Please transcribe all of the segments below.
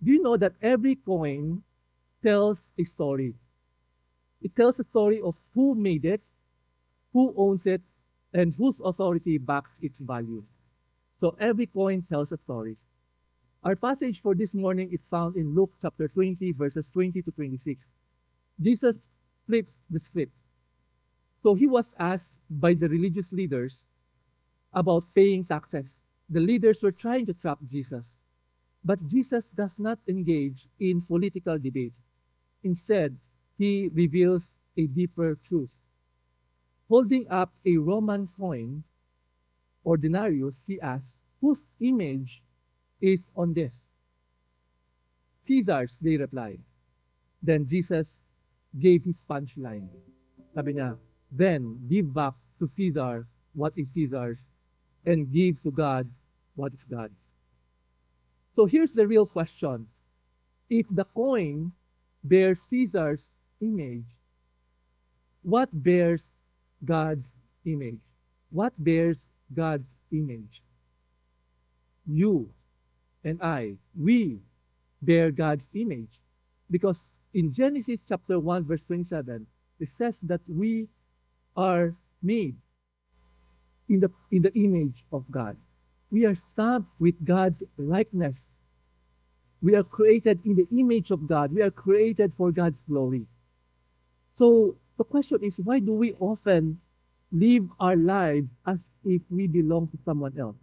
Do you know that every coin tells a story? It tells a story of who made it, who owns it, and whose authority backs its value. So every coin tells a story. Our passage for this morning is found in Luke chapter 20, verses 20 to 26. Jesus flips the script. So he was asked by the religious leaders about paying taxes. The leaders were trying to trap Jesus, but Jesus does not engage in political debate. Instead, he reveals a deeper truth. Holding up a Roman coin or denarius, he asks, whose image is on this? Caesar's, they reply. Then Jesus gave his punchline. Sabi niya, then give back to Caesar what is Caesar's and give to God what is God's. So here's the real question. If the coin bears Caesar's image, what bears God's image? What bears God's image? You and I, we bear God's image. Because in Genesis chapter 1, verse 27, it says that we are made in the image of God. We are stamped with God's likeness. We are created in the image of God. We are created for God's glory. So the question is, why do we often live our lives as if we belong to someone else?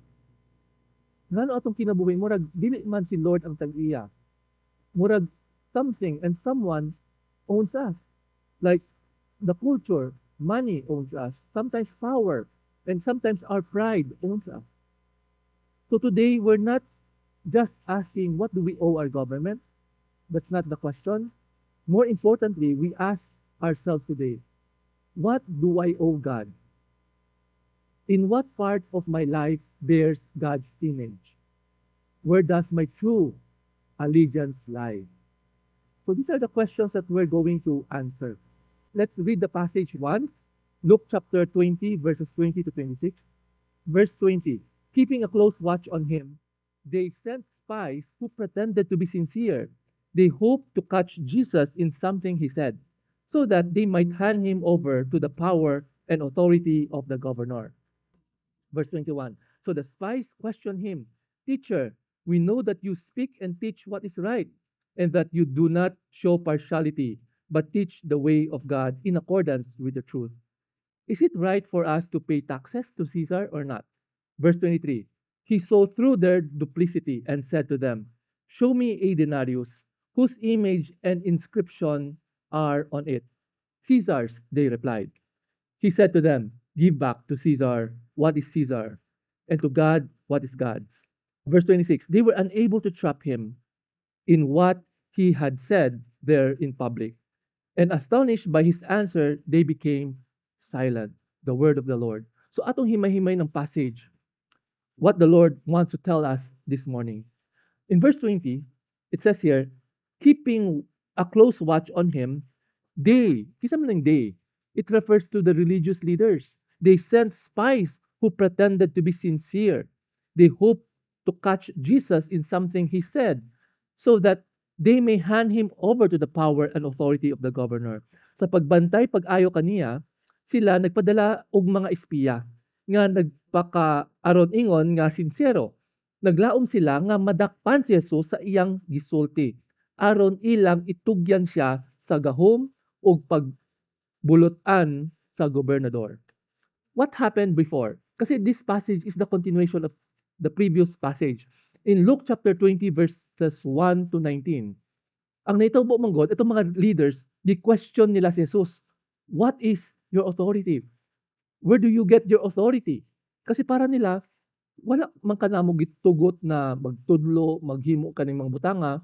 Ngano atong kinabuhi, murag dili man si Lord ang tag-iya. Murag something and someone owns us. Like the culture, money owns us. Sometimes power, and sometimes our pride owns us. So today, we're not just asking what do we owe our government. That's not the question. More importantly, we ask ourselves today, what do I owe God? In what part of my life bears God's image? Where does my true allegiance lie? So these are the questions that we're going to answer. Let's read the passage once. Luke chapter 20, verses 20 to 26. Verse 20, keeping a close watch on him, they sent spies who pretended to be sincere. They hoped to catch Jesus in something he said, so that they might hand him over to the power and authority of the governor. Verse 21, so the spies questioned him, Teacher, we know that you speak and teach what is right, and that you do not show partiality, but teach the way of God in accordance with the truth. Is it right for us to pay taxes to Caesar or not? Verse 23, he saw through their duplicity and said to them, Show me a denarius, whose image and inscription are on it. Caesar's, they replied. He said to them, Give back to Caesar what is Caesar, and to God what is God's. Verse 26, they were unable to trap him in what he had said there in public. And astonished by his answer, they became silent. The word of the Lord. So atong himay-himay ng passage, what the Lord wants to tell us this morning. In verse 20, it says here, keeping a close watch on him, they, kisa man ng they, it refers to the religious leaders. They sent spies who pretended to be sincere. They hoped to catch Jesus in something he said, so that they may hand him over to the power and authority of the governor. Sa pagbantay pag-ayo kaniya, sila nagpadala og mga espiya nga nagpaka aron ingon nga sincero. Naglaom sila nga madakpan si Jesus sa iyang gisulti aron ilang itugyan siya sa gahom ug pagbulutan sa gobernador. What happened before? Kasi this passage is the continuation of the previous passage. In Luke chapter 20 verses 1 to 19, ang naitabo mong God, itong mga leaders, di-question nila si Jesus, what is your authority? Where do you get your authority? Kasi para nila, wala man ka na mo gitugot na magtudlo, maghimo kaning mga butanga.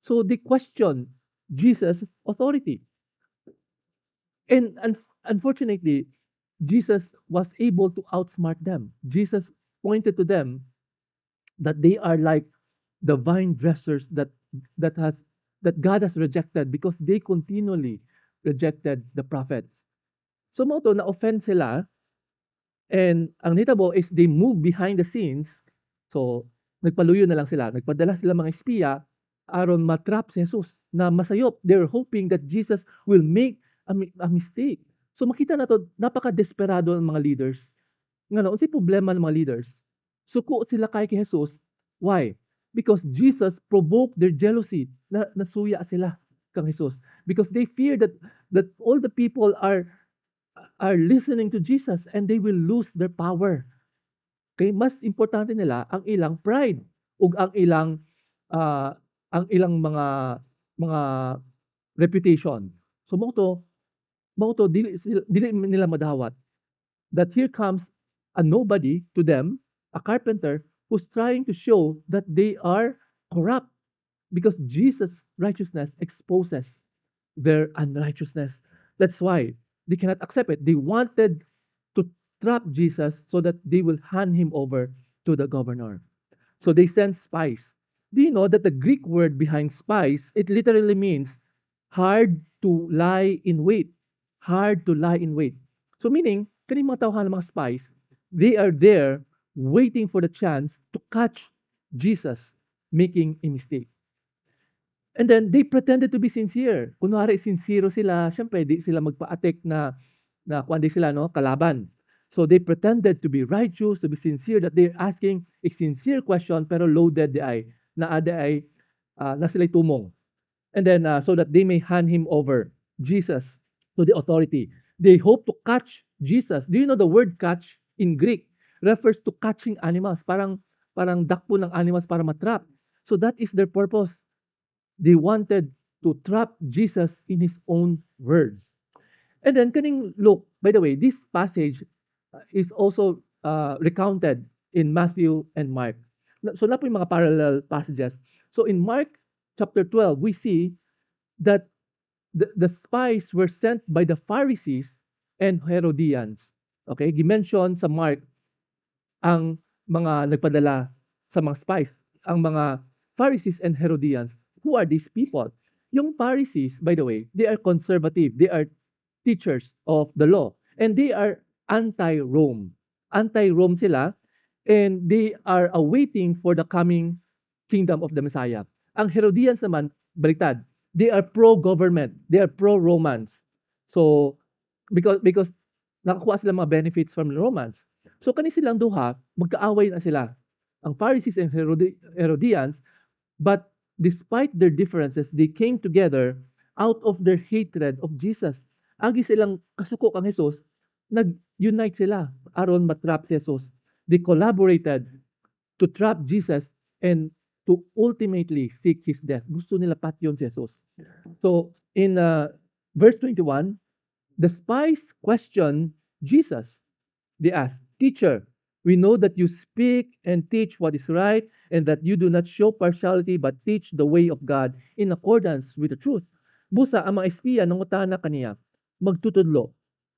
So they question Jesus' authority. And unfortunately, Jesus was able to outsmart them. Jesus pointed to them that they are like the vine dressers that has that God has rejected because they continually rejected the prophets. So mo to na-offend sila, and ang nitabo is they move behind the scenes. So nagpaluyo na lang sila, nagpadala sila mga espiya aron matrap si Jesus na masayop. They're hoping that Jesus will make a mistake. So makita na to, napaka-desperado ng mga leaders. Nga unsay problema ng mga leaders? Suko sila kay Jesus. Why? Because Jesus provoked their jealousy. Nasuya sila kang Jesus. Because they fear that all the people are listening to Jesus and they will lose their power. Kay mas importante nila ang ilang pride ug ah, ang ilang mga reputation. So mao to dili nila madawat that here comes a nobody to them, a carpenter who's trying to show that they are corrupt because Jesus' righteousness exposes their unrighteousness. That's why they cannot accept it. They wanted to trap Jesus so that they will hand him over to the governor. So they send spies. Do you know that the Greek word behind spies, it literally means hard to lie in wait. Hard to lie in wait. So meaning, kaning mga tawhan mga spies, they are there waiting for the chance to catch Jesus making a mistake. And then they pretended to be sincere. Kunwari sincero sila, syempre di sila magpa-attack na kuan di sila no, kalaban. So they pretended to be righteous, to be sincere, that they're asking a sincere question pero loaded the eye. Na ada ay na sila'y tumong. And then so that they may hand him over, Jesus, to the authority. They hope to catch Jesus. Do you know the word catch in Greek refers to catching animals, parang dakpo ng animals para matrap. So that is their purpose. They wanted to trap Jesus in his own words. And then kaning Luke, by the way, this passage is also recounted in Matthew and Mark. So na po yung mga parallel passages. So in Mark chapter 12, we see that the spies were sent by the Pharisees and Herodians. Okay, gimension sa Mark ang mga nagpadala sa mga spies, ang mga Pharisees and Herodians. Who are these people? Yung Pharisees, by the way, they are conservative. They are teachers of the law. And they are anti-Rome. Anti-Rome sila. And they are awaiting for the coming kingdom of the Messiah. Ang Herodians naman, baliktad. They are pro-government. They are pro-Romans. So, because nakakuha sila mga benefits from the Romans. So, kani silang duha, magkaaway na sila. Ang Pharisees and Herodians, but despite their differences, they came together out of their hatred of Jesus. Agi silang kasuko kang Jesus, nag-unite sila aron matrap si Jesus. They collaborated to trap Jesus and to ultimately seek his death. Gusto nila patyon si Jesus. So, in verse 21, the spies question Jesus. They ask, "Teacher, we know that you speak and teach what is right, and that you do not show partiality but teach the way of God in accordance with the truth." Busa ang mga espiya nangutana kaniya, magtutudlo.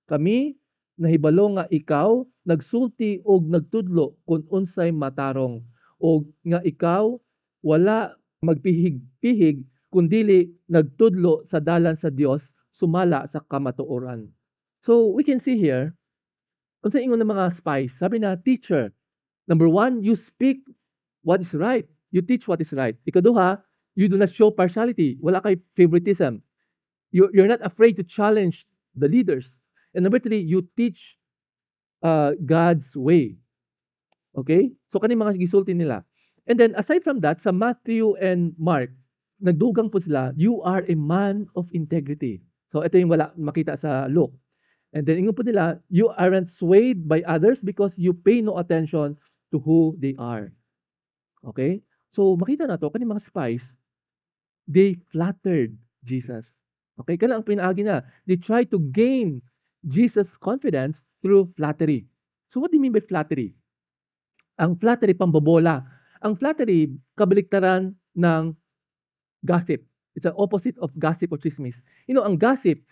Kami nahibalo nga ikaw nagsulti og nagtudlo kung unsay matarong, og nga ikaw wala magpihig-pihig kundili nagtudlo sa dalan sa Dios sumala sa kamatuoran. So we can see here unsa ingon ng mga spies, sabi na, "Teacher, number one, you speak what is right. You teach what is right. Ikaduha, you do not show partiality. Wala kay favoritism. You're not afraid to challenge the leaders. And number three, you teach God's way." Okay? So, kani mga gisulti nila. And then, aside from that, sa Matthew and Mark, nagdugang po sila, "You are a man of integrity." So, ito yung wala makita sa Luke. And then, ingon po nila, "You aren't swayed by others because you pay no attention to who they are." Okay? So, makita na to, kani mga spies, they flattered Jesus. Okay? Kana ang pinaagi na. They try to gain Jesus' confidence through flattery. So, what do you mean by flattery? Ang flattery, pambobola. Ang flattery, kabaliktaran ng gossip. It's an opposite of gossip or chismis. You know, ang gossip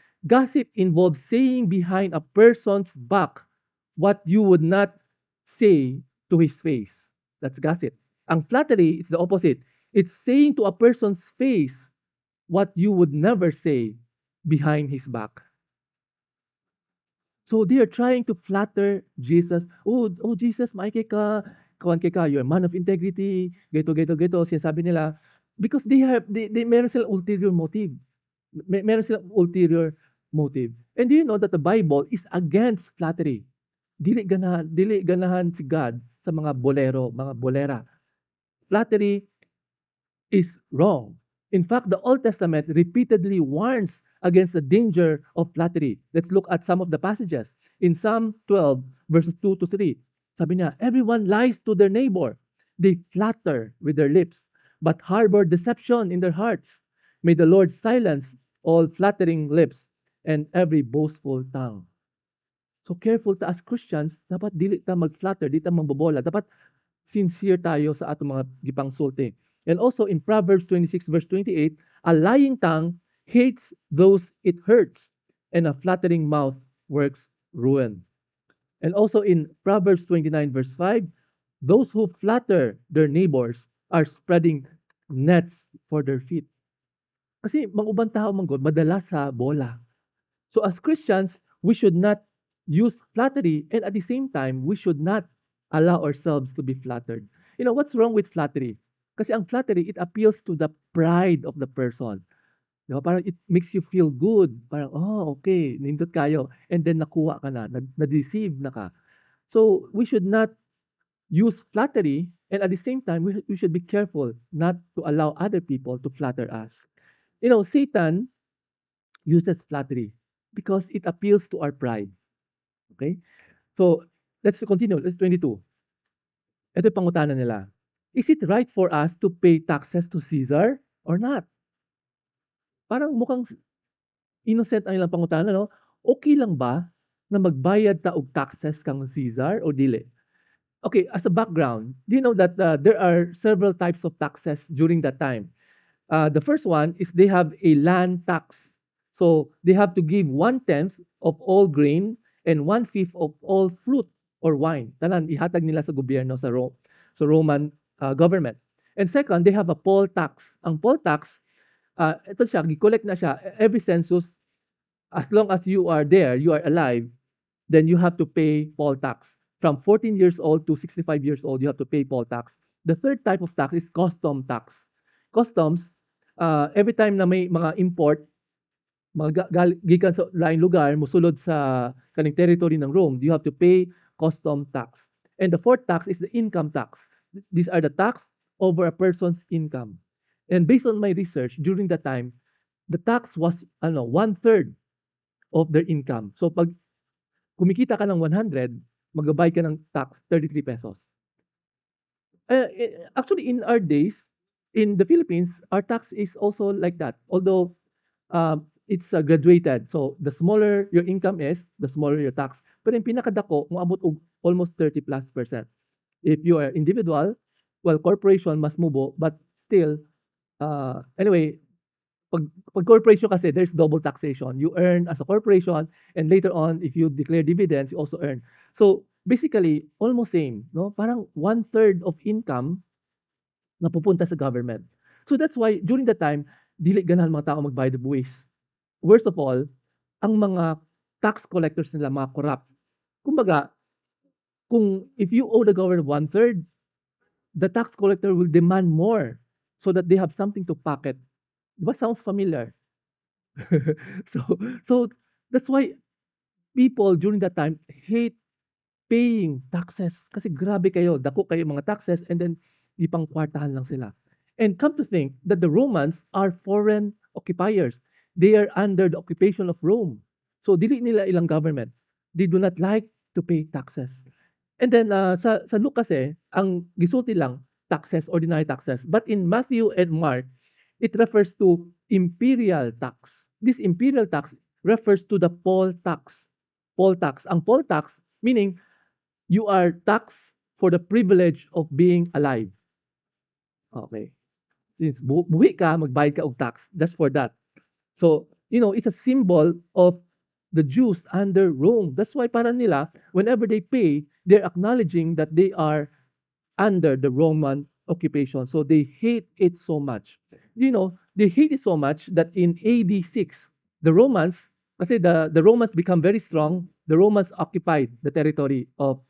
involves saying behind a person's back what you would not say to his face. That's gossip. Ang flattery is the opposite. It's saying to a person's face what you would never say behind his back. So they are trying to flatter Jesus. Oh Jesus, maike ka, kawan kay ka, you're a man of integrity, geto. Sinasabi nila. Because they meron silang ulterior motive. Meron silang ulterior motive. And do you know that the Bible is against flattery? Dili ganahan si God sa mga bolero, mga bolera. Flattery is wrong. In fact, the Old Testament repeatedly warns against the danger of flattery. Let's look at some of the passages. In Psalm 12, verses 2 to 3, sabi niya, everyone lies to their neighbor. They flatter with their lips, but harbor deception in their hearts. May the Lord silence all flattering lips and every boastful tongue. So careful ta as Christians, dapat dili ta mag-flatter, dili ta mambobola. Dapat sincere tayo sa atong mga gipangsulti. And also in Proverbs 26 verse 28, a lying tongue hates those it hurts, and a flattering mouth works ruin. And also in Proverbs 29 verse 5, those who flatter their neighbors are spreading nets for their feet. Kasi mangubang tao man God, madala sa bola. So as Christians, we should not use flattery, and at the same time, we should not allow ourselves to be flattered. You know, what's wrong with flattery? Kasi ang flattery, it appeals to the pride of the person. Di ba? Parang it makes you feel good. Parang, oh, okay, nindot kayo. And then nakuha ka na, na-deceive na ka. So we should not use flattery, and at the same time, we should be careful not to allow other people to flatter us. You know, Satan uses flattery because it appeals to our pride. Okay? So, let's continue. Let's 22. Ito yung pangutanan nila. Is it right for us to pay taxes to Caesar or not? Parang mukhang innocent ang ilang pangutanan, no? Okay lang ba na magbayad ta og taxes kang Caesar o dili? Okay, as a background, do you know that there are several types of taxes during that time? The first one is they have a land tax. So they have to give 1/10 of all grain and 1/5 of all fruit or wine. Tanan, ihatag nila sa gobyerno sa Roman government. And second, they have a poll tax. Ang poll tax, ito siya, gi-collect na siya every census. As long as you are there, you are alive, then you have to pay poll tax. From 14 years old to 65 years old, you have to pay poll tax. The third type of tax is custom tax. Customs, every time na may mga import, gikan sa laing lugar, musulod sa kaning territory ng Rome, you have to pay custom tax. And the fourth tax is the income tax. These are the tax over a person's income. And based on my research, during that time, the tax was 1/3 of their income. So pag kumikita ka ng 100, magbabayad ka ng tax 33 pesos. Actually, in our days, in the Philippines, our tax is also like that. Although it's graduated. So the smaller your income is, the smaller your tax. Pero yung pinakadako, moabot og almost 30+%. If you are individual, well, corporation mas mubo, but still, anyway, pag corporation kasi, there's double taxation. You earn as a corporation, and later on, if you declare dividends, you also earn. So, basically, almost same, no? Parang 1/3 of income na pupunta sa government. So that's why, during that time, dili ganahan mga tao magbayad ng buwis. Worst of all, ang mga tax collectors nila, mga corrupt. Kumbaga, if you owe the government 1/3, the tax collector will demand more so that they have something to pocket. Diba sounds familiar? so so that's why people during that time hate paying taxes kasi grabe kayo, dako kayo mga taxes, and then ipangkwartahan lang sila. And come to think that the Romans are foreign occupiers. They are under the occupation of Rome. So dili nila ilang government. They do not like to pay taxes. And then sa Luke kasi, ang gisulti lang taxes, ordinary taxes. But in Matthew and Mark, it refers to imperial tax. This imperial tax refers to the poll tax. Poll tax. Ang poll tax, meaning you are taxed for the privilege of being alive. Okay. Since buhi ka, magbayad ka og tax. That's for that. So, it's a symbol of the Jews under Rome. That's why para nila, whenever they pay, they're acknowledging that they are under the Roman occupation. So they hate it so much. They hate it so much that in AD 6, the Romans, kasi the Romans become very strong, the Romans occupied the territory of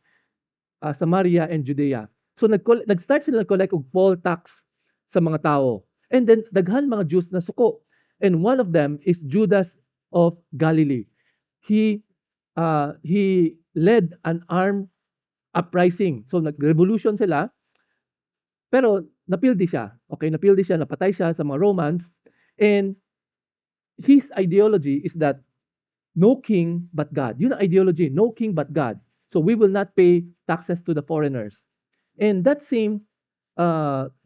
Samaria and Judea. So nag-start sila nag-collect og poll tax sa mga tao. And then daghan mga Jews na suko. And one of them is Judas of Galilee. He led an armed uprising. So nag-revolution sila, pero napildi siya. Okay, napildi siya, napatay siya sa mga Romans. And his ideology is that no king but God. Yun ang ideology, no king but God. So we will not pay taxes to the foreigners. And that same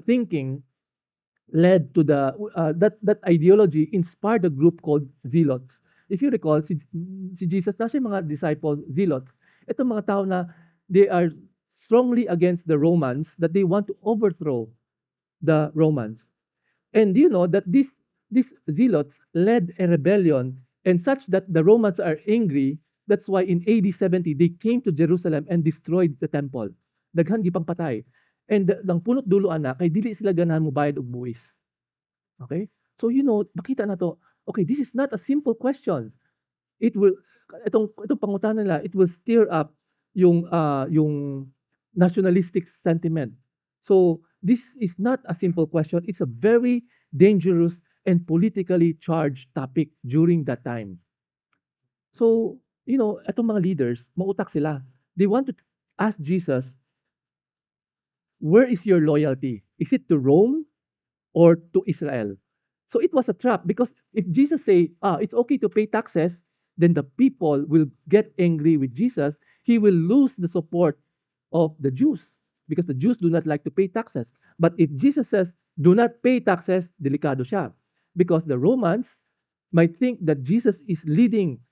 thinking led to that ideology inspired a group called Zealots. If you recall, si Jesus na siya mga disciples, Zealots. Itong mga tao na they are strongly against the Romans, that they want to overthrow the Romans. And you know that these Zealots led a rebellion, and such that the Romans are angry. That's why in AD 70 they came to Jerusalem and destroyed the temple. Daghan gipang patay. And ng punot dulo ana kay dili sila ganahan mo bayad og buwis. Okay? So you know, makita na to. Okay, this is not a simple question. It will itong pangutana nila, it will stir up yung nationalistic sentiment. So this is not a simple question. It's a very dangerous and politically charged topic during that time. So, you know, itong mga leaders, mautak sila. They want to ask Jesus, where is your loyalty? Is it to Rome or to Israel? So it was a trap, because if Jesus say, it's okay to pay taxes, then the people will get angry with Jesus. He will lose the support of the Jews, because the Jews do not like to pay taxes. But if Jesus says, do not pay taxes, delikado siya. Because the Romans might think that Jesus is leading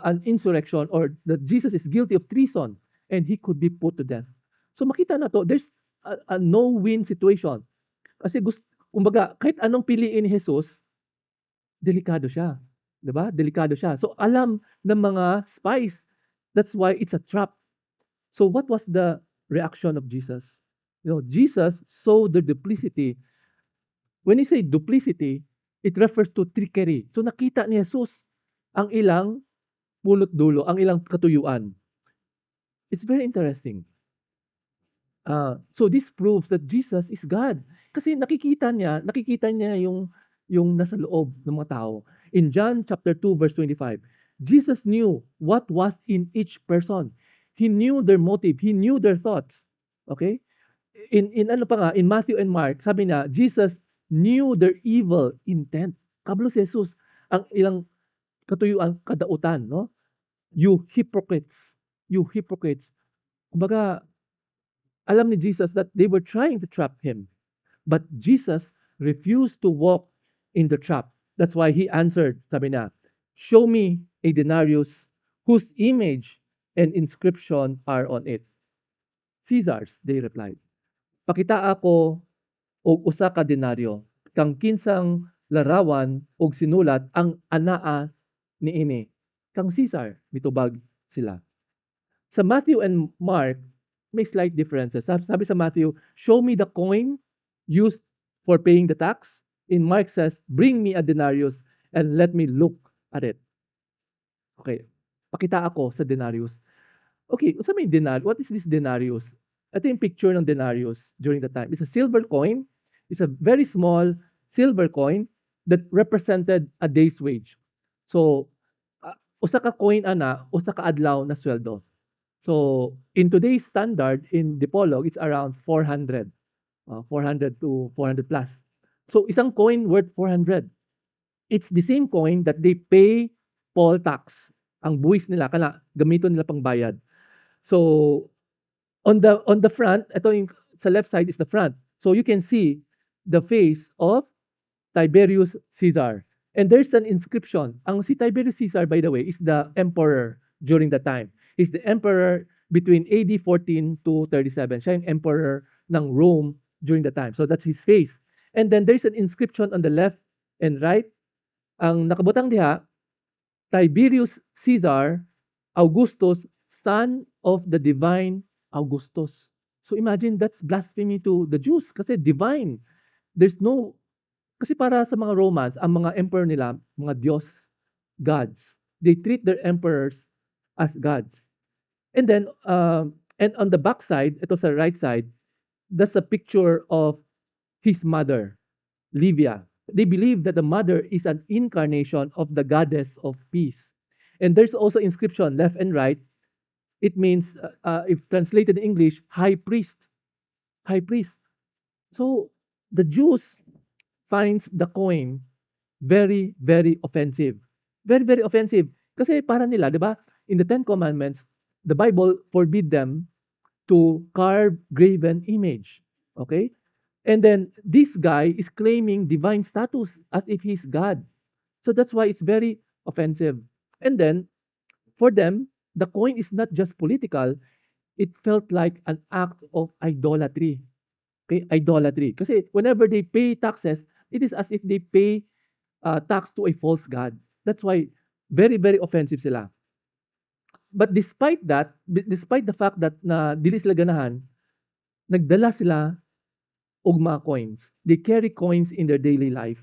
an insurrection, or that Jesus is guilty of treason and he could be put to death. So makita na to, there's a no-win situation. Kasi kumbaga, kahit anong piliin ni Jesus, delikado siya. 'Di ba? Delikado siya. So alam ng mga spies. That's why it's a trap. So what was the reaction of Jesus? You know, Jesus saw the duplicity. When he say duplicity, it refers to trickery. So nakita ni Jesus ang ilang punot dulo, ang ilang katuyuan. It's very interesting. So this proves that Jesus is God. Kasi nakikita niya yung nasa loob ng mga tao. In John chapter 2 verse 25, Jesus knew what was in each person. He knew their motive, he knew their thoughts. Okay? In ano pa nga, in Matthew and Mark, sabi na, Jesus knew their evil intent. Kablo si Jesus, ang ilang katuyuan, kadautan, no? You hypocrites. You hypocrites. Kumbaga, alam ni Jesus that they were trying to trap him. But Jesus refused to walk in the trap. That's why he answered, sabi na, show me a denarius whose image and inscription are on it. Caesar's, they replied. Pakita ako og usa ka denaryo, kang kinsang larawan og sinulat ang anaa niini. Kang Caesar, mitubag sila. Sa Matthew and Mark, may slight differences. Sabi sa Matthew, show me the coin used for paying the tax. In Mark says, bring me a denarius and let me look at it. Okay, pakita ako sa denarius. Okay, so may denarius. What is this denarius? Ito yung picture ng denarius during the time. It's a silver coin. It's a very small silver coin that represented a day's wage. So, usa ka coin ana, usa ka adlaw na sweldo. So, in today's standard, in Dipolog, it's around 400. 400 to 400 plus. So, isang coin worth 400. It's the same coin that they pay poll tax. Ang buwis nila, kana, gamiton nila pang bayad. So, on the front, ito yung, sa left side is the front. So, you can see the face of Tiberius Caesar. And there's an inscription. Ang si Tiberius Caesar, by the way, is the emperor during that time. He's the emperor between AD 14 to 37. Siya yung emperor ng Rome during the time. So that's his face. And then there's an inscription on the left and right. Ang nakabutang diha, Tiberius Caesar Augustus, son of the divine Augustus. So imagine, that's blasphemy to the Jews kasi divine. There's no, kasi para sa mga Romans, ang mga emperor nila, mga Diyos, gods. They treat their emperors as gods. And then, and on the back side, ito sa right side, that's a picture of his mother. Livia. They believe that the mother is an incarnation of the goddess of peace. And there's also inscription left and right. It means, if translated in English, high priest. High priest. So the Jews finds the coin very, very offensive. Very, very offensive. Kasi para nila, di ba, in the Ten Commandments, the Bible forbid them to carve graven image. Okay? And then this guy is claiming divine status as if he's God. So that's why it's very offensive. And then for them, the coin is not just political, it felt like an act of idolatry. Okay, idolatry. Kasi whenever they pay taxes, it is as if they pay tax to a false god. That's why very, very offensive sila. But despite that, despite the fact that na dili sila ganahan, nagdala sila og mga coins. They carry coins in their daily life.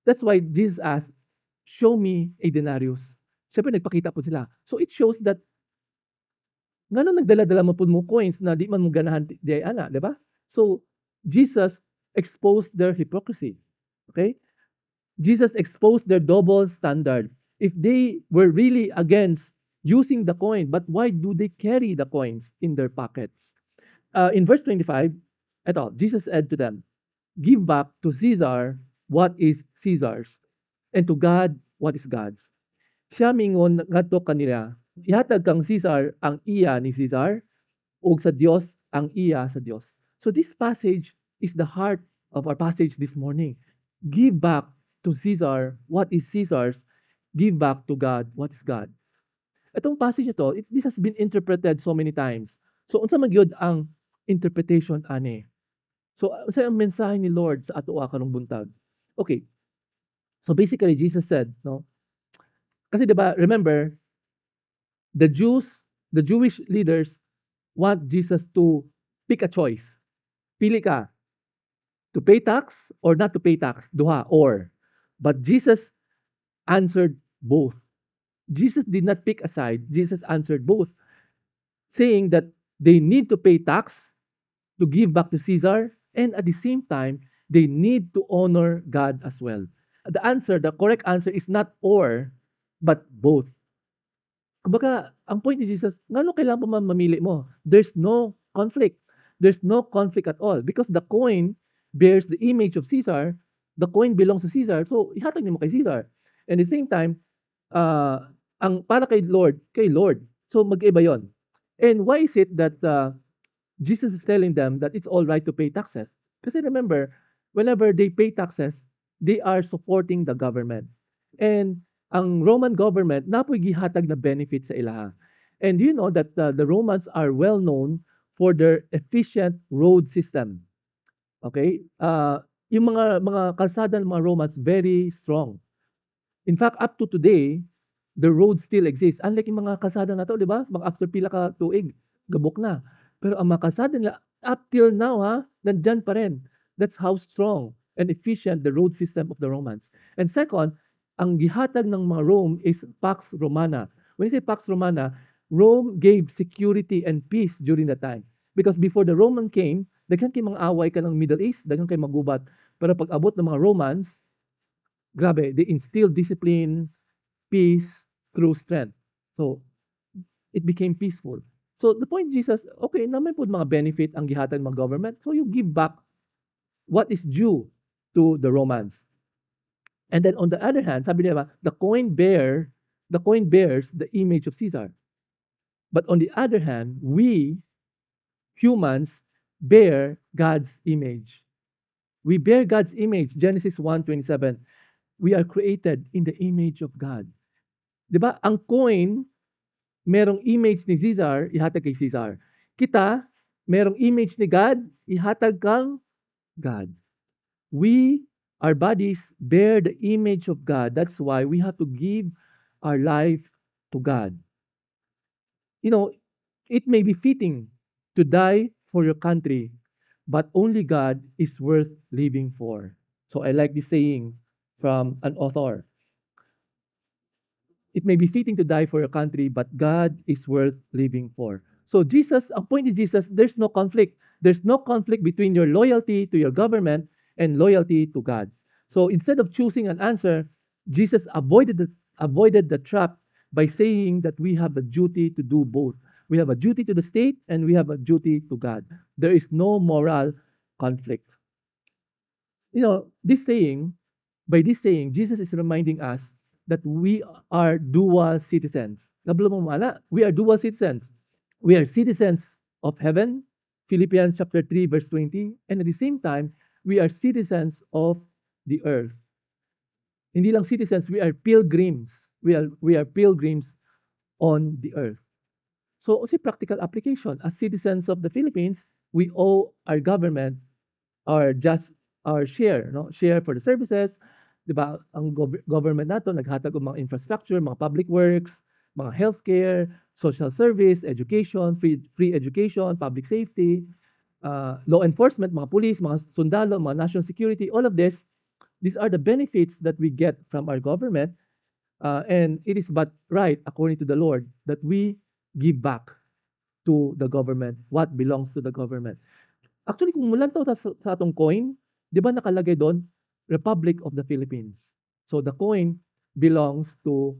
That's why Jesus asked, show me a denarius. Siyempre, nagpakita po sila. So it shows that ngano nagdala-dala mo po mo coins na di man mo ganahan di ay ana, di ba? So Jesus exposed their hypocrisy. Okay? Jesus exposed their double standard. If they were really against using the coin, but why do they carry the coins in their pockets? In verse 25, eto, Jesus said to them, give back to Caesar what is Caesar's, and to God what is God's. Siya mingon ngadto kanila, ihatag kang Caesar ang iya ni Caesar, ug sa Dios ang iya sa Dios. So this passage is the heart of our passage this morning. Give back to Caesar what is Caesar's, give back to God what is God. Itong passage ito, this has been interpreted so many times. So unsa magyud ang interpretation ani? So unsa ang mensahe ni Lord sa ato karong buntag? Okay. So basically Jesus said, no? Kasi 'di ba, remember, the Jewish leaders want Jesus to pick a choice. Pili ka, to pay tax or not to pay tax, duha or. But Jesus answered both. Jesus did not pick a side. Jesus answered both, saying that they need to pay tax to give back to Caesar, and at the same time, they need to honor God as well. The correct answer is not or, but both. Kumbaga, ang point ni Jesus, ngano kailangan pa mamili mo? There's no conflict. There's no conflict at all because the coin bears the image of Caesar. The coin belongs to Caesar. So, ihatag niyo mo kay Caesar. And at the same time, ang para kay Lord. So, mag-iba yon. And why is it that Jesus is telling them that it's all right to pay taxes? Kasi remember, whenever they pay taxes, they are supporting the government. And ang Roman government napoy gihatag na benefit sa ilaha. And you know that the Romans are well known for their efficient road system. Okay? Yung mga kalsada ng mga Romans very strong. In fact, up to today, the road still exists. Unlike yung mga kalsada na to, di ba? Mga after pila ka tuig, gabok na. Pero ang mga kalsada nila, up till now, nandyan pa rin. That's how strong and efficient the road system of the Romans. And second, ang gihatag ng mga Rome is Pax Romana. When you say Pax Romana, Rome gave security and peace during that time. Because before the Roman came, daghan kay mga away ka ng Middle East, daghan kay magubat. Pero pag abot ng mga Romans, grabe, they instilled discipline, peace through strength. So, it became peaceful. So, the point Jesus, okay, naman po mga benefit ang gihatag ng government. So, you give back what is due to the Romans. And then on the other hand, sabi nila, the coin bears the image of Caesar. But on the other hand, we humans bear God's image. We bear God's image. Genesis 1:27. We are created in the image of God. 'Di ba? Ang coin merong image ni Caesar, ihatag kay Caesar. Kita, merong image ni God, ihatag kang God. Our bodies bear the image of God. That's why we have to give our life to God. You know, it may be fitting to die for your country, but only God is worth living for. So I like this saying from an author. It may be fitting to die for your country, but God is worth living for. So Jesus, ang point ni Jesus, there's no conflict. There's no conflict between your loyalty to your government and loyalty to God. So instead of choosing an answer, Jesus avoided the trap by saying that we have a duty to do both. We have a duty to the state and we have a duty to God. There is no moral conflict. By this saying, Jesus is reminding us that we are dual citizens. We are dual citizens. We are citizens of heaven, Philippians chapter 3, verse 20, and at the same time, we are citizens of the earth. Hindi lang citizens, we are pilgrims. We are pilgrims on the earth. So, si practical application, as citizens of the Philippines, we owe our government our share, no? Share for the services, 'di ba? Ang government nato naghatag og mga infrastructure, mga public works, mga healthcare, social service, education, free education, public safety, law enforcement, mga police, mga sundalo, mga national security, all of this, these are the benefits that we get from our government, and it is but right, according to the Lord, that we give back to the government what belongs to the government. Actually, kung mulantaw sa atong coin, di ba nakalagay doon, Republic of the Philippines. So the coin belongs to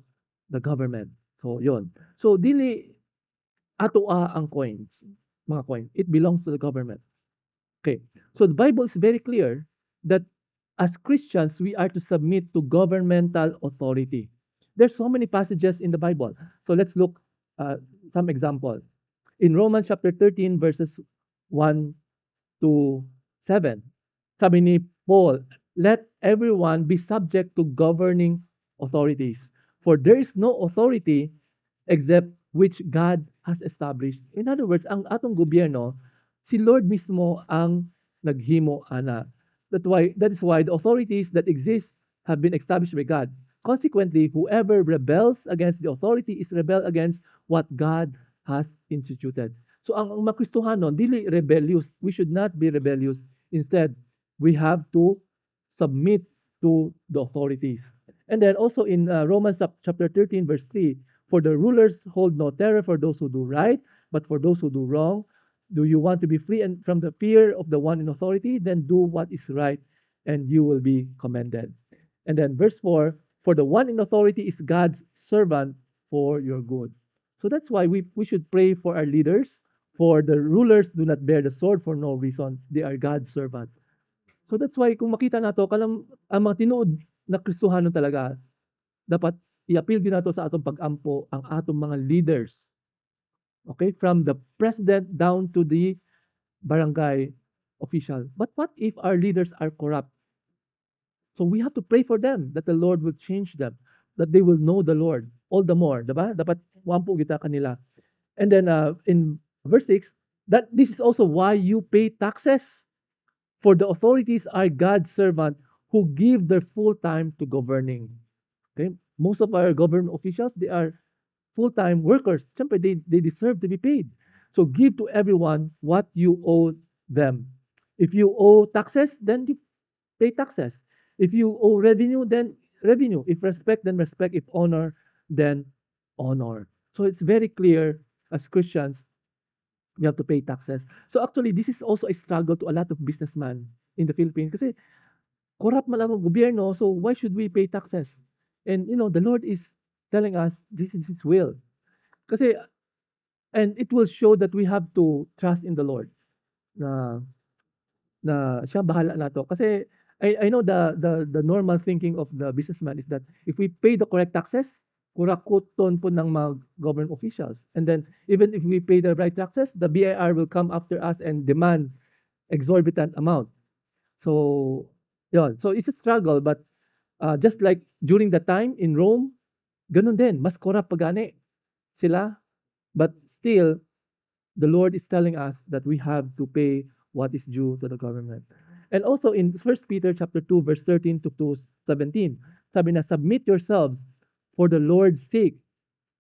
the government. So yun. So dili atoa ang coins, mga coin. It belongs to the government. Okay. So the Bible is very clear that as Christians, we are to submit to governmental authority. There's so many passages in the Bible. So let's look some examples. In Romans chapter 13, verses 1 to 7, sabi ni Paul, let everyone be subject to governing authorities, for there is no authority except which God has established. In other words, ang atong gobyerno, si Lord mismo ang naghimo ana. That is why the authorities that exist have been established by God. Consequently, whoever rebels against the authority is rebel against what God has instituted. So ang makristohanon, dili rebellious. We should not be rebellious. Instead, we have to submit to the authorities. And then also in Romans chapter 13, verse 3, for the rulers hold no terror for those who do right, but for those who do wrong. Do you want to be free and from the fear of the one in authority? Then do what is right, and you will be commended. And then verse 4, for the one in authority is God's servant for your good. So that's why we should pray for our leaders. For the rulers do not bear the sword for no reason. They are God's servant. So that's why kung makita nato ang mga tinuod na Kristohanon talaga, dapat i-appeal din nato sa atong pag-ampo ang atong mga leaders. Okay, from the president down to the barangay official. But what if our leaders are corrupt? So we have to pray for them that the Lord will change them, that they will know the Lord all the more, diba? Dapat wampo kita kanila. And then in verse 6, that this is also why you pay taxes, for the authorities are God's servant who give their full time to governing. Okay? Most of our government officials, they are full-time workers. Siyempre, they deserve to be paid. So give to everyone what you owe them. If you owe taxes, then you pay taxes. If you owe revenue, then revenue. If respect, then respect. If honor, then honor. So it's very clear as Christians, we have to pay taxes. So actually, this is also a struggle to a lot of businessmen in the Philippines. Kasi corrupt man ang gobyerno, so why should we pay taxes? And the Lord is telling us this is His will. Kasi, and it will show that we have to trust in the Lord. Na siya bahala na to. Kasi I know the normal thinking of the businessman is that if we pay the correct taxes, kurakuton po ng mga government officials. And then even if we pay the right taxes, the BIR will come after us and demand exorbitant amount. So, yun. So it's a struggle, but just like during the time in Rome, ganun din, mas corrupt pagani sila. But still, the Lord is telling us that we have to pay what is due to the government. And also in 1 Peter chapter 2, verse 13 to 17, sabi na, submit yourselves for the Lord's sake.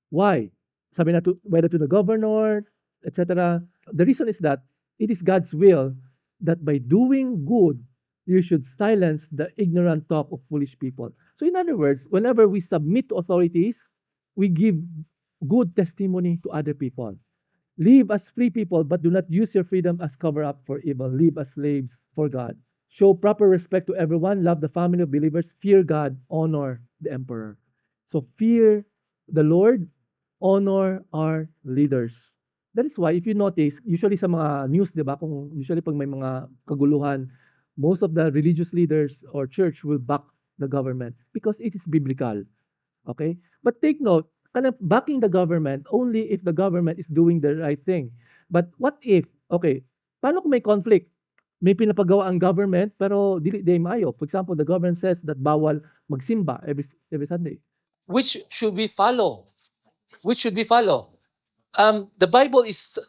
Why? Sabi na, whether to the governor, etc. The reason is that it is God's will that by doing good, you should silence the ignorant talk of foolish people. So in other words, whenever we submit to authorities, we give good testimony to other people. Live as free people, but do not use your freedom as cover up for evil. Live as slaves for God. show proper respect to everyone, love the family of believers, fear God, honor the emperor. So fear the Lord, honor our leaders. That is why if you notice, usually sa mga news, 'di ba, kung usually pag may mga kaguluhan, most of the religious leaders or church will back the government because it is biblical. Okay? But take note, kind of backing the government only if the government is doing the right thing. But what if, okay, paano kung may conflict? May pinapagawa ang government pero dili day maayo. For example, the government says that bawal magsimba every Sunday. Which should we follow? Which should we follow? The Bible is,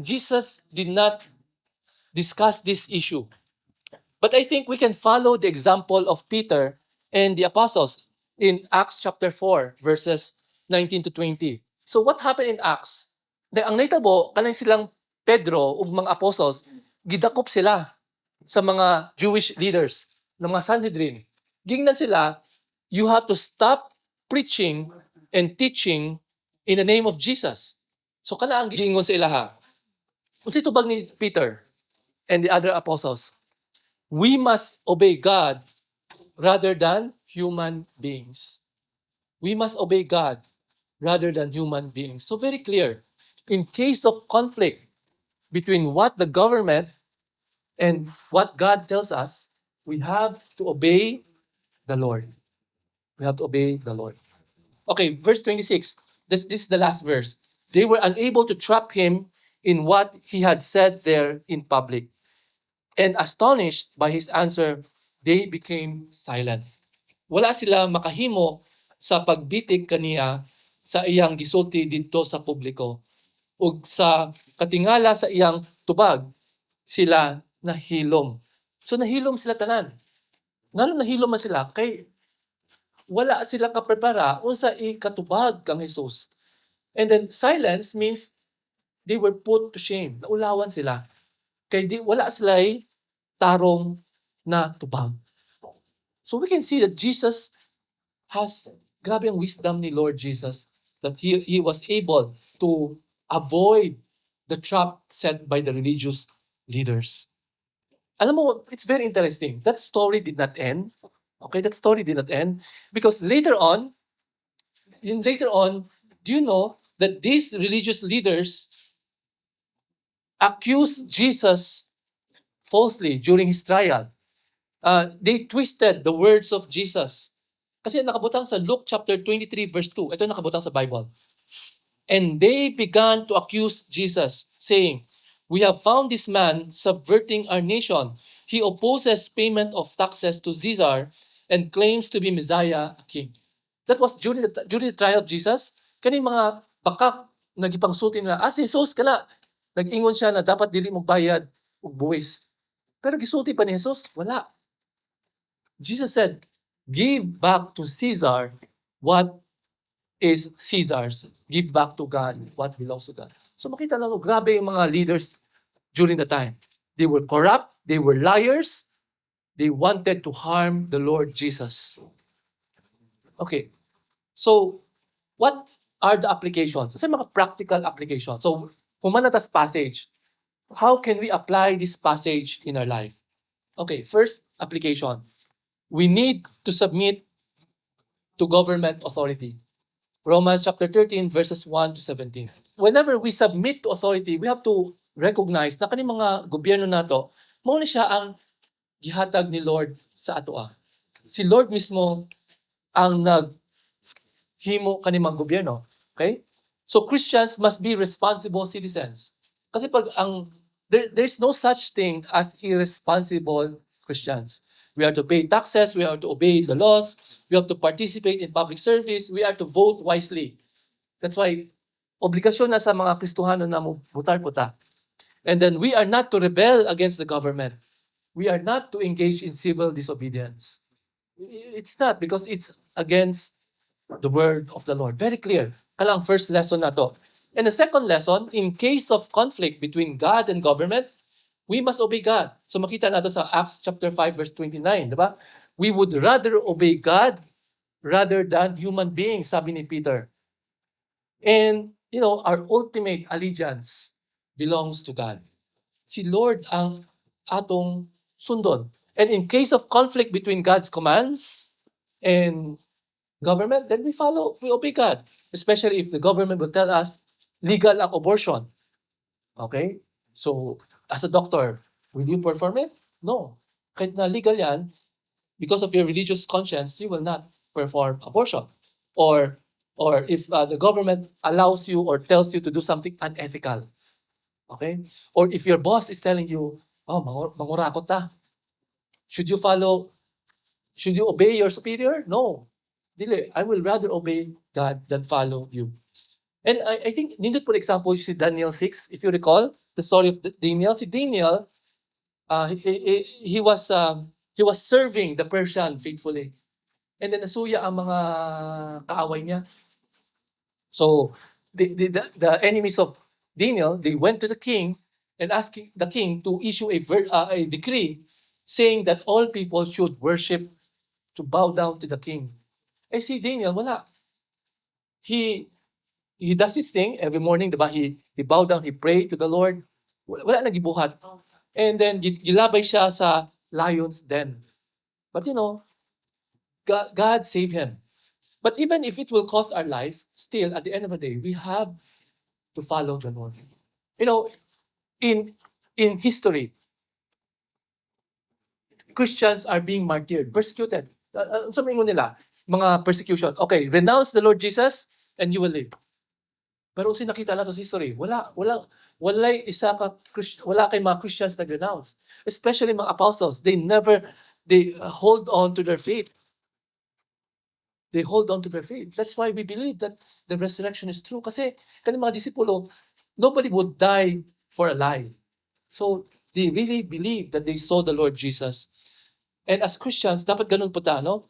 Jesus did not discuss this issue. But I think we can follow the example of Peter and the apostles in Acts chapter 4, verses 19 to 20. So what happened in Acts? Ang naitabo, kanang silang Pedro ug mga apostles, gidakop sila sa mga Jewish leaders, ng mga Sanhedrin. Gingnan sila, you have to stop preaching and teaching in the name of Jesus. So kana ang gingon sa ilaha. Unsa itubag ni Peter and the other apostles? We must obey God rather than human beings. We must obey God rather than human beings. So very clear. In case of conflict between what the government and what God tells us, we have to obey the Lord. We have to obey the Lord. Okay, verse 26. This is the last verse. They were unable to trap him in what he had said there in public. And astonished by his answer, they became silent. Wala sila makahimo sa pagbitig kaniya sa iyang gisulti didto sa publiko. Ug sa katingala sa iyang tubag, sila nahilom. So nahilom sila tanan. Ngano nahilom man sila? Kay wala sila kaprepara unsa ikatubag kang Jesus. And then silence means they were put to shame. Naulawan sila. Kay wala sila tarong na tubag. So we can see that Jesus has grabe ang wisdom ni Lord Jesus that he was able to avoid the trap set by the religious leaders. Alam mo, it's very interesting. That story did not end. Okay, that story did not end because later on, do you know that these religious leaders accused Jesus falsely during his trial? They twisted the words of Jesus. Kasi nakabutang sa Luke chapter 23 verse 2. Ito nakabutang sa Bible. And they began to accuse Jesus, saying, "We have found this man subverting our nation. He opposes payment of taxes to Caesar and claims to be Messiah, a king." That was during the trial of Jesus. Kani mga bakak nagipangsulti nila, si Jesus kana. Nag-ingon siya na dapat dili mo bayad og buwis. Pero gisulti pa ni Jesus, wala. Jesus said, "Give back to Caesar what is Caesar's. Give back to God what belongs to God." So makita na grabe yung mga leaders during the time. They were corrupt, they were liars, they wanted to harm the Lord Jesus. Okay, so what are the applications? Kasi mga practical applications. So, humana tas passage. How can we apply this passage in our life? Okay, first application. We need to submit to government authority. Romans chapter 13 verses 1 to 17. Whenever we submit to authority, we have to recognize na kani mga gobyerno nato, mao ni siya ang gihatag ni Lord sa atoa. Si Lord mismo ang naghimo kani mga gobyerno. Okay? So Christians must be responsible citizens. Kasi pag there's no such thing as irresponsible Christians. We are to pay taxes, we are to obey the laws, we have to participate in public service, we are to vote wisely. That's why obligasyon na sa mga Kristohano na mo butar-puta. And then we are not to rebel against the government. We are not to engage in civil disobedience. It's not because it's against the word of the Lord. Very clear. Kalang first lesson na to. And the second lesson, in case of conflict between God and government, we must obey God. So makita nato sa Acts chapter 5 verse 29, di ba? We would rather obey God rather than human beings, sabi ni Peter. And, our ultimate allegiance belongs to God. Si Lord ang atong sundon. And in case of conflict between God's command and government, then we obey God. Especially if the government will tell us legal ang abortion. Okay? So, as a doctor, will you perform it? No. Kahit na legal yan, because of your religious conscience, you will not perform abortion. Or if the government allows you or tells you to do something unethical. Okay? Or if your boss is telling you, oh, mangurakot ta. Should you obey your superior? No. Dili, I will rather obey God than follow you. And I think, nindot for example, you see Daniel 6, if you recall, the story of Daniel. Si Daniel, he was serving the Persian faithfully. And then nasuya ang mga kaaway niya. So, the enemies of Daniel, they went to the king and asking the king to issue a decree saying that all people should worship, to bow down to the king. Eh si Daniel, wala. He does his thing every morning, diba? He bow down, he pray to the Lord. Wala na gibuhat. And then gilabay siya sa lion's den. But God saved him. But even if it will cost our life, still at the end of the day, we have to follow the Lord. In history, Christians are being martyred, persecuted. Sabihin mo nila, mga persecution. Okay, renounce the Lord Jesus and you will live. Pero kung nakita natin sa history, wala kay mga Christians na renounce. Especially mga apostles, they hold on to their faith. They hold on to their faith. That's why we believe that the resurrection is true. Kasi kanang mga disipulo, nobody would die for a lie. So they really believe that they saw the Lord Jesus. And as Christians, dapat ganun po tayo, no?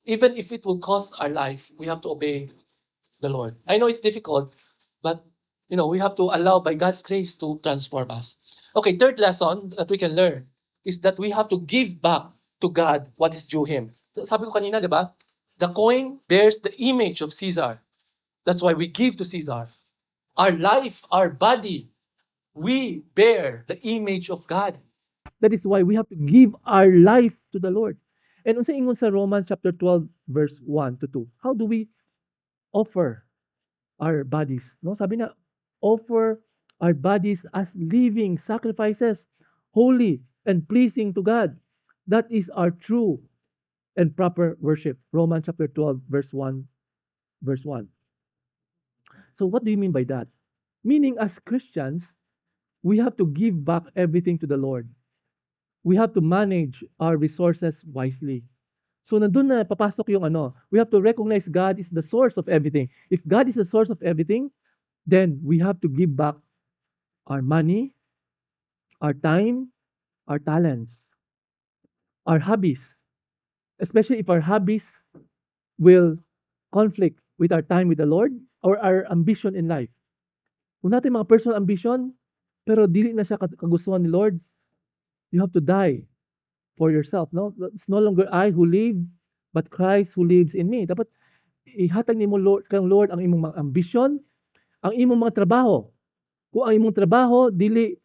Even if it will cost our life, we have to obey the Lord. I know it's difficult, but we have to allow by God's grace to transform us. Okay, third lesson that we can learn is that we have to give back to God what is due Him. Sabi ko kanina, di ba? The coin bears the image of Caesar. That's why we give to Caesar. Our life, our body, we bear the image of God. That is why we have to give our life to the Lord. And unsa ingon sa Romans chapter 12 verse 1 to 2? How do we offer our bodies? No, sabi na, offer our bodies as living sacrifices, holy and pleasing to God. That is our true and proper worship. Romans chapter 12 verse 1. So what do you mean by that? Meaning as Christians, we have to give back everything to the Lord. We have to manage our resources wisely. So nandun na papasok yung we have to recognize God is the source of everything. If God is the source of everything, then we have to give back our money, our time, our talents, our hobbies. Especially if our hobbies will conflict with our time with the Lord or our ambition in life. Kung natin mga personal ambition, pero dili na siya kagustuhan ni Lord, you have to die for yourself. No? It's no longer I who live, but Christ who lives in me. Dapat ihatag ni mo kang Lord ang imong mga ambisyon, ang imong mga trabaho. Kung ang imong trabaho dili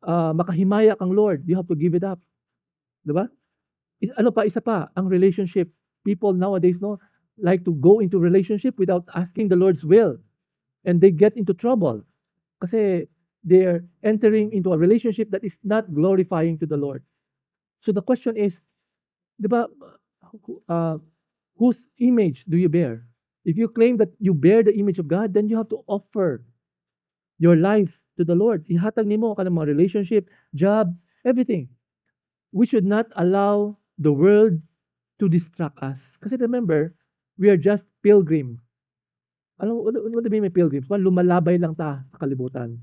makahimaya kang Lord, you have to give it up. Diba? Isa pa, ang relationship. People nowadays like to go into relationship without asking the Lord's will. And they get into trouble. Kasi they're entering into a relationship that is not glorifying to the Lord. So the question is, diba, whose image do you bear? If you claim that you bear the image of God, then you have to offer your life to the Lord. Ihatag nimo ka ng mga relationship, job, everything. We should not allow the world to distract us. Kasi remember, we are just pilgrim. What do you mean by pilgrims? Lumalabay lang ta sa kalibutan.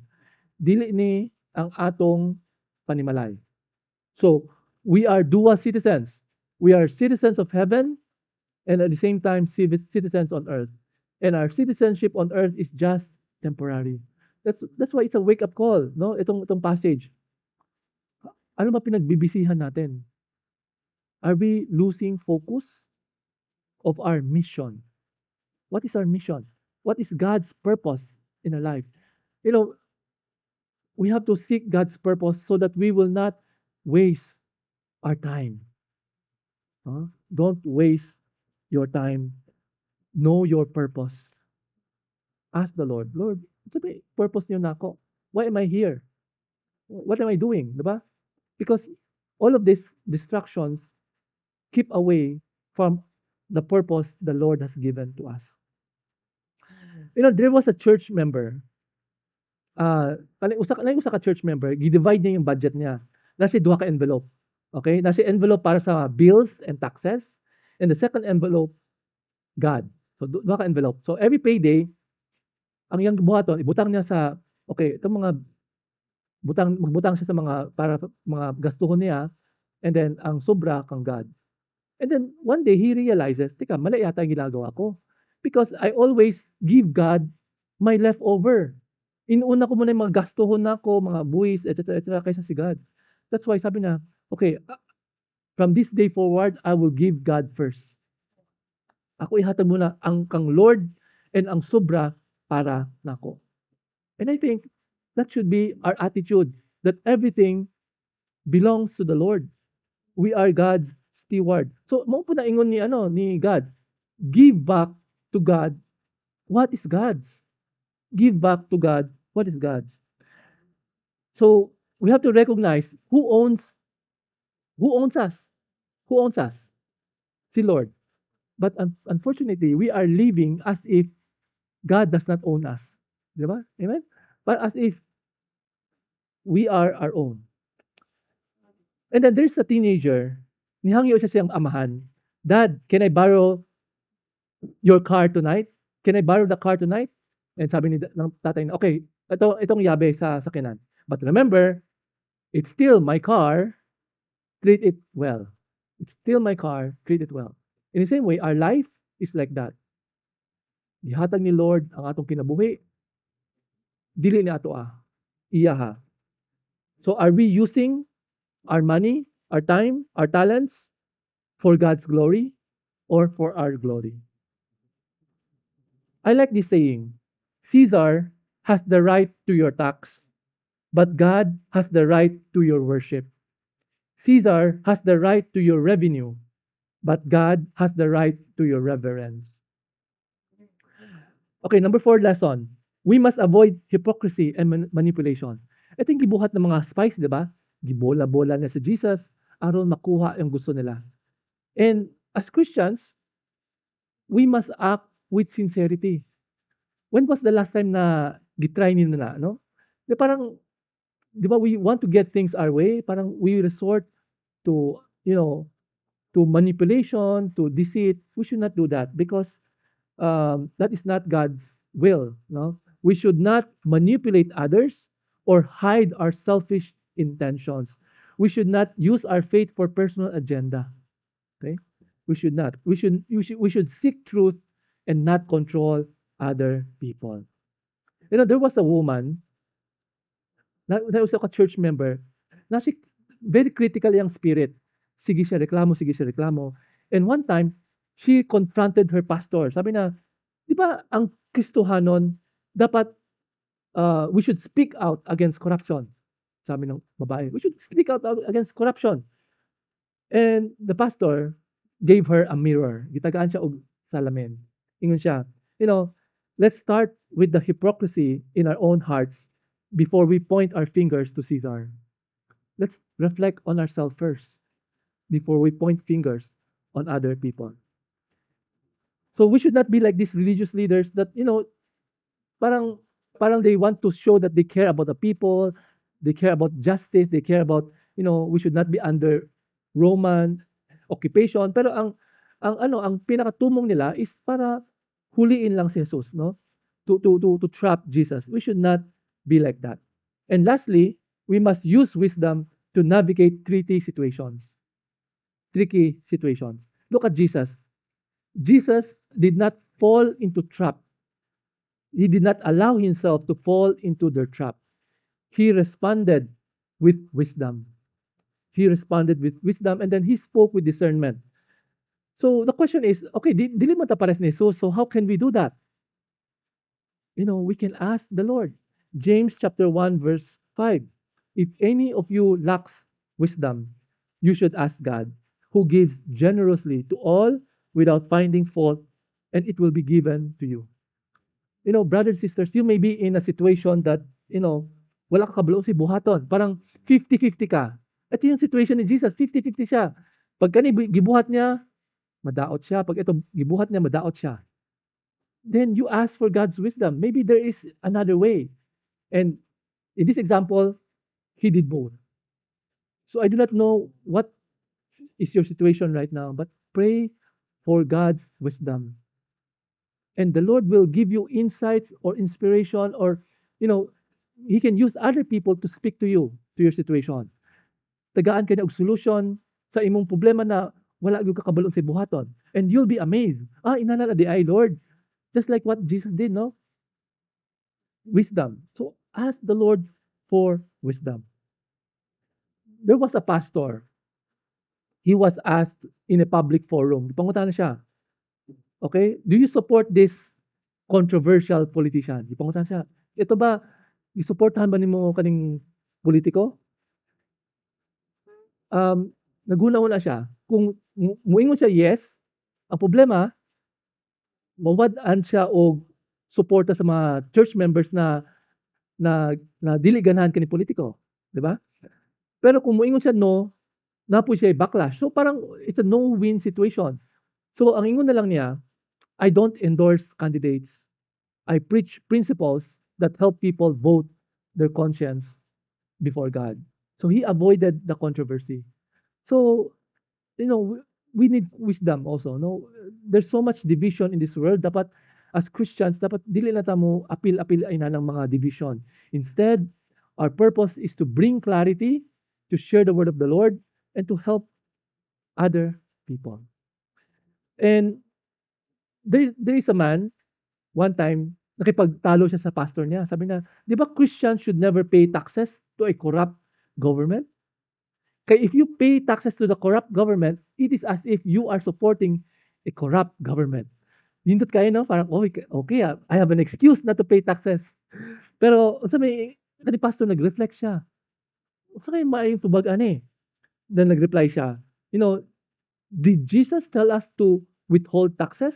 Dili ni ang atong panimalay. So, we are dual citizens. We are citizens of heaven and at the same time citizens on earth. And our citizenship on earth is just temporary. That's why it's a wake-up call, no? Itong passage. Ano ba pinagbibisihan natin? Are we losing focus of our mission? What is our mission? What is God's purpose in our life? We have to seek God's purpose so that we will not waste our time. Don't waste your time. Know your purpose. Ask the Lord, Lord, sabi, purpose niyo na ako. Why am I here? What am I doing? Diba? Because all of these distractions keep away from the purpose the Lord has given to us. There was a church member. Kanang usa ka church member, gi-divide niya yung budget niya. Nasa duha ka envelope. Okay? Nasa envelope para sa bills and taxes. And the second envelope, God. So, duha ka envelope. So, every payday, ang iyang buhaton, ibutang niya sa, okay, itong mga, magbutang siya sa mga, para mga gastuhon niya, and then, ang sobra kang God. And then, one day, he realizes, tika, mali yata yung ginagawa ko. Because I always give God my leftover. Inuuna ko muna yung mga gastuhon na ko, mga buwis, etc., kaysa si God. That's why sabi na, okay, from this day forward, I will give God first. Ako ihatag muna ang kang Lord and ang sobra para nako. And I think that should be our attitude, that everything belongs to the Lord. We are God's steward. So, mo po na ingon ni God, give back to God what is God's. Give back to God what is God's. So, we have to recognize who owns us. Who owns us? Si Lord. But unfortunately, we are living as if God does not own us. Di ba? Amen? But as if we are our own. And then there's a teenager, nihangyo siya siyang amahan. Dad, can I borrow your car tonight? Can I borrow the car tonight? And sabi ng tatay na, okay, itong yabe sa sakinan. But remember, it's still my car, treat it well. It's still my car, treat it well. In the same way, our life is like that. Gihatag ni Lord ang atong kinabuhi. Dili ni ato iya ha. So are we using our money, our time, our talents for God's glory or for our glory? I like this saying, Caesar has the right to your tax, but God has the right to your worship. Caesar has the right to your revenue, but God has the right to your reverence. Okay, number 4 lesson. We must avoid hypocrisy and manipulation. Ito yung gibuhat ng mga spies, di ba? Gibola-bola na si Jesus aron makuha yung gusto nila. And as Christians, we must act with sincerity. When was the last time na gitry nila na, no? Di parang, di ba, we want to get things our way, parang we resort to, to manipulation, to deceit. We should not do that because that is not God's will, no? We should not manipulate others or hide our selfish intentions. We should not use our faith for personal agenda. Okay? We should not. We should seek truth and not control other people. There was a woman, that was a church member, na si very critical yung spirit. Sige siya reklamo, sige siya reklamo. And one time, she confronted her pastor. Sabi na, di ba ang Kristohanon, dapat we should speak out against corruption. Sabi ng babae, we should speak out against corruption. And the pastor gave her a mirror. Gitagaan siya og salamin. Ingon siya, let's start with the hypocrisy in our own hearts before we point our fingers to Caesar. Let's reflect on ourselves first before we point fingers on other people. So we should not be like these religious leaders that, parang they want to show that they care about the people, they care about justice, they care about, we should not be under Roman occupation. Pero ang pinakatumong nila is para huliin lang si Jesus, no? To trap Jesus. We should not be like that. And lastly, we must use wisdom to navigate tricky situations. Look at Jesus. Jesus did not fall into trap. He did not allow himself to fall into their trap. He responded with wisdom. And then he spoke with discernment. So the question is, okay, dili man ta pares ni Jesus, so how can we do that? We can ask the Lord. James chapter 1 verse 5. If any of you lacks wisdom, you should ask God, who gives generously to all without finding fault, and it will be given to you. Brothers, sisters, you may be in a situation that, wala ka kabalo si buhaton. Parang 50-50 ka. Ito yung situation ni Jesus, 50-50 siya. Pag kani gibuhat niya, madaot siya. Pag ito gibuhat niya, madaot siya. Then you ask for God's wisdom. Maybe there is another way. And in this example, he did both. So I do not know what is your situation right now, but pray for God's wisdom. And the Lord will give you insights or inspiration, or, He can use other people to speak to you, to your situation. Tagaan ka na og solution sa imong problema na wala gyud kakabalo sa buhaton. And you'll be amazed. Inana na di ay, Lord. Just like what Jesus did, no? Wisdom. So ask the Lord for wisdom. There was a pastor. He was asked in a public forum. Ipangutan na siya. Okay? Do you support this controversial politician? Ipangutan siya. Ito ba, isuportahan ba nimo kaning politiko? Naguna-una siya. Kung muingon siya yes, ang problema, mawad-an siya og suporta sa mga church members na dili ganahan kani politiko, di ba? Pero kung muingon siya no, napoy siya backlash. So parang it's a no-win situation. So ang ingon na lang niya, I don't endorse candidates. I preach principles that help people vote their conscience before God. So he avoided the controversy. So, we need wisdom also. No, there's so much division in this world. Dapat as Christians, dapat dili na ta mo apil-apil ay na ng mga division. Instead, our purpose is to bring clarity, to share the word of the Lord, and to help other people. And there is a man, one time, nakipagtalo siya sa pastor niya. Sabi na, di ba Christians should never pay taxes to a corrupt government? Kaya if you pay taxes to the corrupt government, it is as if you are supporting a corrupt government. Nindot kayo, no? Parang, okay, I have an excuse not to pay taxes. Pero, sabi, kani pastor nag-reflect siya. Sa kayo maayong tubag, ani? Then nag-reply siya, did Jesus tell us to withhold taxes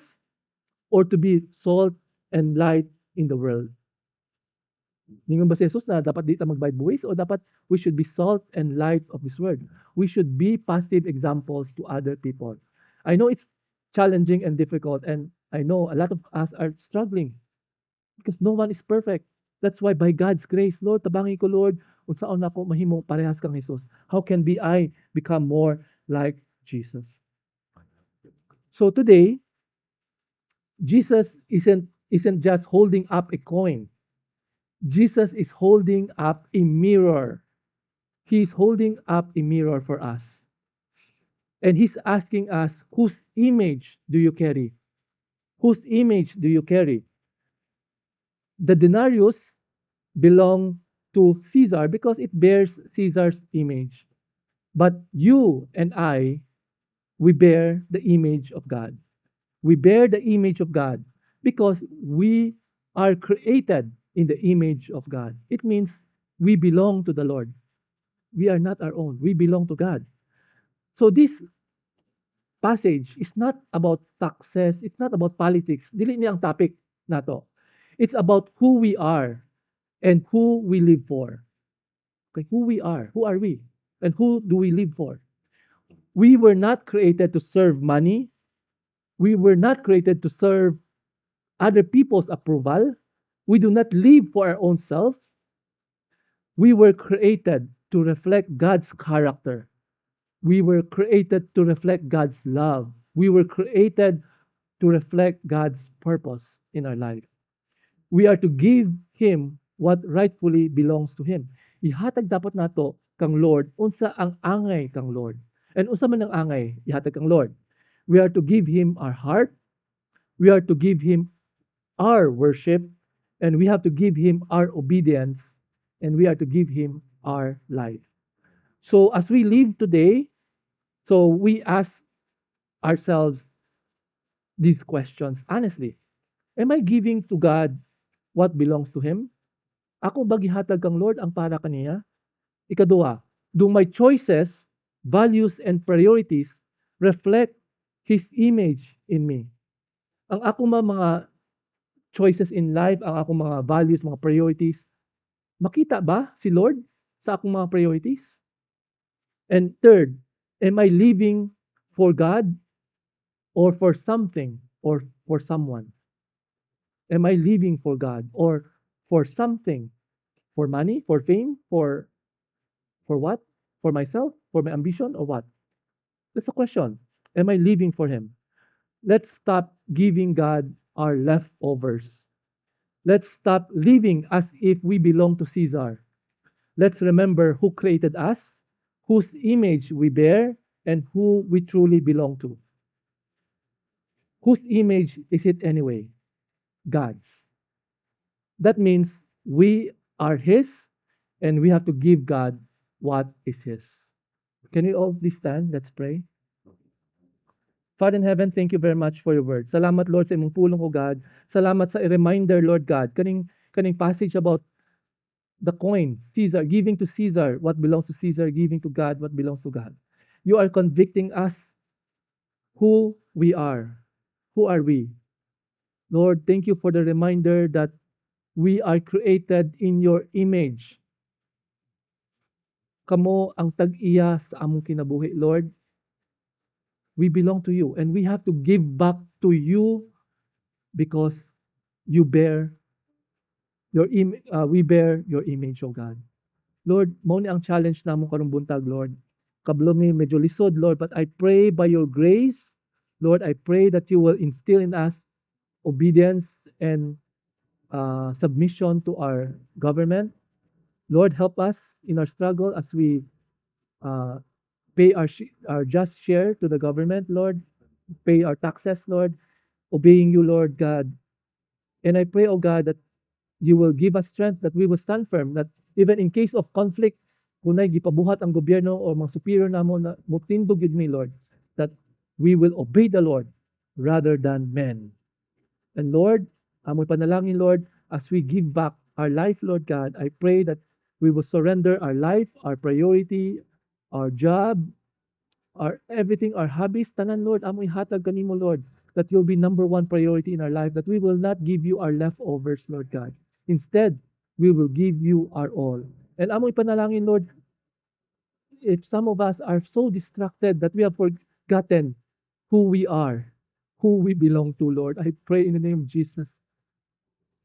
or to be salt and light in the world? Ningon ba si Jesus na dapat di ta magbayad buwis, o dapat we should be salt and light of this world? We should be positive examples to other people. I know it's challenging and difficult, and I know a lot of us are struggling because no one is perfect. That's why by God's grace, Lord, tabangi ko, Lord, unsaon ako mahimo parehas kang Jesus. How can I become more like Jesus? So today, Jesus isn't just holding up a coin. Jesus is holding up a mirror. He's holding up a mirror for us. And he's asking us, whose image do you carry? Whose image do you carry? The denarius belong to Caesar because it bears Caesar's image. But you and I, we bear the image of God. We bear the image of God because we are created in the image of God. It means we belong to the Lord. We are not our own. We belong to God. So this passage is not about taxes. It's not about politics. Dili niya ang topic nato. It's about who we are and who we live for. Okay, who we are. Who are we? And who do we live for? We were not created to serve money. We were not created to serve other people's approval. We do not live for our own self. We were created to reflect God's character. We were created to reflect God's love. We were created to reflect God's purpose in our life. We are to give Him what rightfully belongs to Him. Ihatag dapat nato kang Lord unsa ang angay kang Lord. And unsa man ang angay ihatag kang Lord. We are to give Him our heart. We are to give Him our worship. And we have to give Him our obedience. And we are to give Him our life. So as we live today, so we ask ourselves these questions honestly. Am I giving to God what belongs to Him? Ako ba gihatag kang Lord ang para kaniya? Ikaduha, do my choices values and priorities reflect His image in me. Ang akong mga choices in life, ang akong mga values, mga priorities, makita ba si Lord sa akong mga priorities? And third, am I living for God or for something or for someone? Am I living for God or for something? For money, for fame, for what? For myself, for my ambition, or what? That's a question. Am I living for Him? Let's stop giving God our leftovers. Let's stop living as if we belong to Caesar. Let's remember who created us, whose image we bear, and who we truly belong to. Whose image is it anyway? God's. That means we are His, and we have to give God what is His. Can we all please stand? Let's pray. Father in heaven, thank you very much for your word. Salamat, Lord, sa imong pulong ko, God. Salamat sa reminder, Lord God, kaning passage about the coin, Caesar, giving to Caesar what belongs to Caesar, giving to God what belongs to God. You are convicting us who we are. Who are we? Lord, thank you for the reminder that we are created in your image. Kamo ang tag-iya sa among kinabuhi, Lord. We belong to you and we have to give back to you because you bear we bear your image, O God. Lord, mao ni ang challenge namon karong buntag, Lord. Kablo mi medyo lisod, Lord, but I pray by your grace, Lord, I pray that you will instill in us obedience and submission to our government. Lord, help us in our struggle as we uh, pay our just share to the government, Lord. Pay our taxes, Lord. Obeying you, Lord God. And I pray, oh God, that you will give us strength that we will stand firm, that even in case of conflict, kunay gipabuhat ang gobyerno o mga superior namo na mutindog gid mi, Lord, that we will obey the Lord rather than men. And Lord, amoy panalangin, Lord, as we give back our life, Lord God, I pray that we will surrender our life, our priority, our job, our everything, our hobbies, tanan, Lord, amoy hatag kanimo, Lord, that you'll be number one priority in our life, that we will not give you our leftovers, Lord God. Instead, we will give you our all. And amoy panalangin, Lord, if some of us are so distracted that we have forgotten who we are, who we belong to, Lord, I pray in the name of Jesus,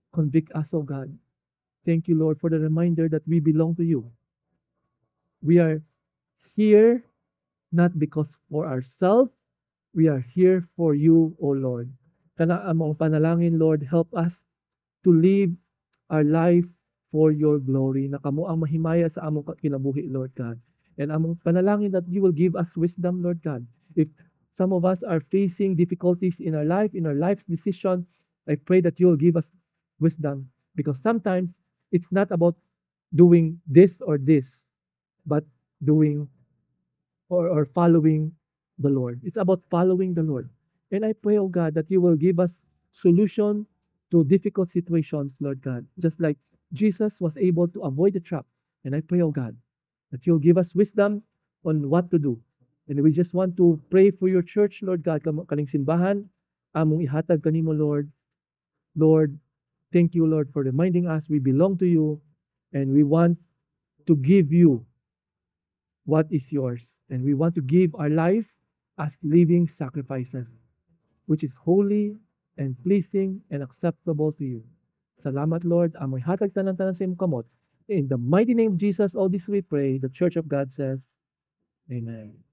convict us, oh God. Thank you, Lord, for the reminder that we belong to you. We are here not because for ourselves, we are here for you, O Lord. Kana among panalangin, Lord, help us to live our life for your glory. Na kamo ang mahimaya sa among kinabuhi, Lord God. And among panalangin that you will give us wisdom, Lord God. If some of us are facing difficulties in our life decision, I pray that you will give us wisdom. Because sometimes it's not about doing this or this, but doing or following the Lord. It's about following the Lord. And I pray, oh God, that you will give us solution to difficult situations, Lord God. Just like Jesus was able to avoid the trap. And I pray, oh God, that you'll give us wisdom on what to do. And we just want to pray for your church, Lord God, kaning simbahan, among ihatag kanimo, Lord. Lord, thank you, Lord, for reminding us we belong to you and we want to give you what is yours. And we want to give our life as living sacrifices, which is holy and pleasing and acceptable to you. Salamat, Lord. Amoy hatag tanan-tanan sa imong kamot. In the mighty name of Jesus, all this we pray. The Church of God says, Amen.